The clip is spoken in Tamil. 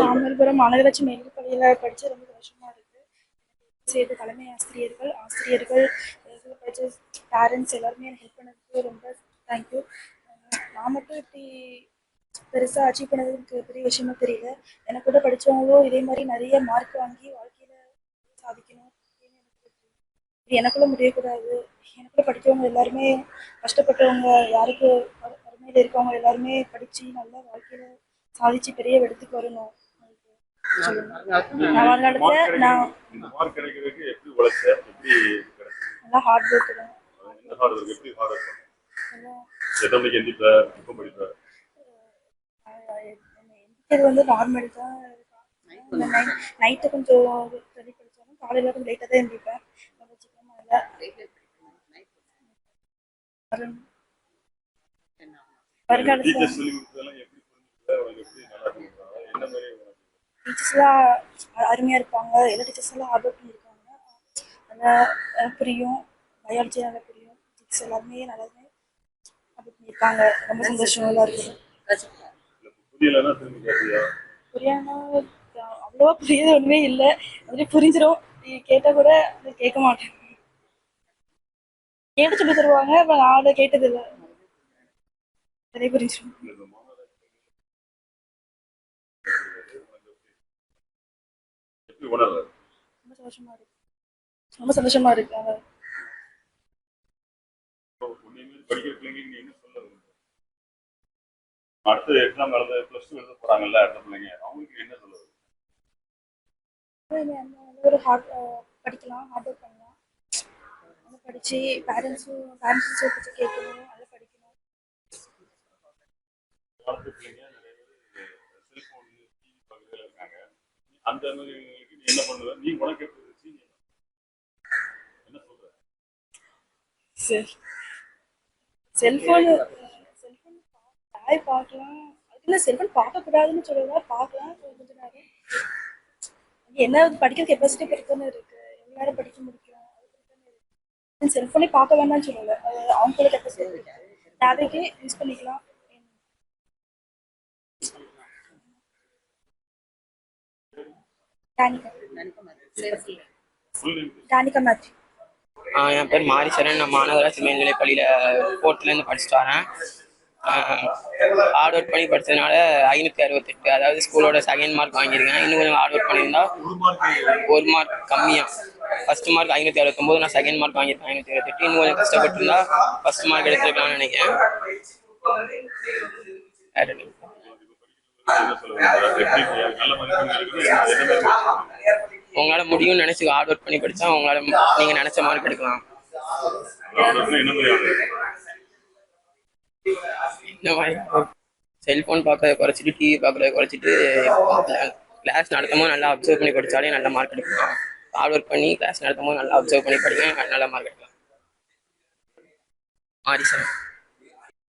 தாமிரபுரம் மாநகராட்சி மேல்நிலைப் பள்ளியில் படித்து ரொம்ப வருஷமா இருக்கு. சேர்த்து தலைமை ஆசிரியர்கள் படித்த பேரண்ட்ஸ் எல்லாருமே எனக்கு ஹெல்ப் பண்ணதுக்கு ரொம்ப தேங்க்யூ. நான் மட்டும் இப்படி பெருசாக அச்சீவ் பண்ணதுக்கு பெரிய விஷயமா தெரியல. எனக்கு கூட படித்தவங்களும் இதே மாதிரி நிறைய மார்க் வாங்கி வாழ்க்கையில் சாதிக்கணும். இது எனக்குள்ள முடியக்கூடாது. எனக்குள்ள படித்தவங்க எல்லாருமே கஷ்டப்பட்டவங்க, யாருக்கு வறுமையில் இருக்கவங்க எல்லாருமே படித்து நல்லா வாழ்க்கையில் சாதிச்சு பெரிய இடத்துக்கு வரணும். நான் வருங்காலத்தில் நான் நல்லா ஹார்ட் ஒர்க் தான். எந்திக்கிறது வந்து நார்மல் தான். நைட்டு கொஞ்சம் தள்ளி படித்தாலும் காலையில் கொஞ்சம் லேட்டாக தான் எந்திப்பேன். ரொம்ப சீக்கிரமாக இல்லை. வருங்காலத்தில் டீச்சர்ஸ்லாம் அருமையாக இருப்பாங்க. எல்லா டீச்சர்ஸ்லாம் ஹார்ட் ஒர்க் பண்ணியிருக்காங்க. நல்லா புரியும். பயாலஜி நல்லா புரியும். டீச்சர்ஸ் எல்லாருமே நல்லாவே ஹார்ட் பண்ணியிருக்காங்க. ரொம்ப சந்தோஷமாக இருக்குது. புரியாதுன்னா அவ்வளோவா புரியுது ஒன்றுமே இல்லை. அதுலேயே புரிஞ்சிடும். கேட்டால் கூட அதை கேட்க மாட்டேன். கேட்டு சொல்லி தருவாங்க. இப்போ நான் அதை கேட்டதில்லை. நிறைய புரிஞ்சிடும். ரொம்ப சந்தோஷமா இருக்கு. அடுத்து எக்ஸாம் எழுத +2 எழுத போறாங்கல்ல அடுத்த பிள்ளைங்க, அவங்களுக்கு என்ன சொல்லுது? ஒரு படிக்கலாம், ஹார்ட் ஒர்க் பண்ணலாம். படித்து பேரண்ட்ஸும் பேச்சு கேட்கணும், நல்லா படிக்கணும். பிள்ளைங்க நிறைய பேர் செல்போன் டிவி பார்க்கறதுல இருக்காங்க. அந்த மாதிரி நீ என்ன பண்ணுவ? நீ உனக்கு எப்படி என்ன சொல்ற? செல்போன் பார்க்கலாம். அதுல செல்போன் பார்க்கக்கூடாதுன்னு சொல்லல, பார்க்கலாம் கொஞ்ச நேரம். என்ன படிக்கிற கெப்பாசிட்டி பொறுத்துன்னு இருக்கு. எவ்வளோ நேரம் படிக்க முடியும். செல்போனே பார்க்க வேண்டாம்னு சொல்லல, அவங்களோட கெப்பாசிட்டி தேவைக்கு யூஸ் பண்ணிக்கலாம். என் பேர் மாரிசரன். நான் மாநகராட்சி மேல்நிலைப் பள்ளியில் 4th படிச்சுட்டு வரேன். ஹார்ட் ஒர்க் பண்ணி படித்ததுனால 568, அதாவது ஸ்கூலோட 2nd மார்க் வாங்கியிருக்கேன். இன்னும் கொஞ்சம் ஹார்ட் ஒர்க் பண்ணியிருந்தா 1 மார்க் கம்மியாக, ஃபஸ்ட் மார்க் 569, நான் 2nd மார்க் வாங்கியிருக்கேன் 528. இன்னும் கொஞ்சம் கஷ்டப்பட்டுருந்தா ஃபஸ்ட் மார்க் எடுத்துருக்கலாம்னு நினைக்கிறேன். உங்களால் முடியும்னு நினச்சி ஹார்ட் ஒர்க் பண்ணி படித்தா உங்களால் நீங்கள் நினச்ச மார்க் எடுக்கலாம். இந்த மாதிரி செல்ஃபோன் பார்க்கறத குறைச்சிட்டு டிவி பார்க்கறத குறைச்சிட்டு கிளாஸ் நடத்தும் போது நல்லா அப்சர்வ் பண்ணி படித்தாலே நல்ல மார்க் எடுக்கலாம். ஹார்ட் ஒர்க் பண்ணி கிளாஸ் நடத்தும் போது நல்லா அப்சர்வ் பண்ணி படிங்க, நல்ல மார்க் எடுக்கலாம். மாரி சார்.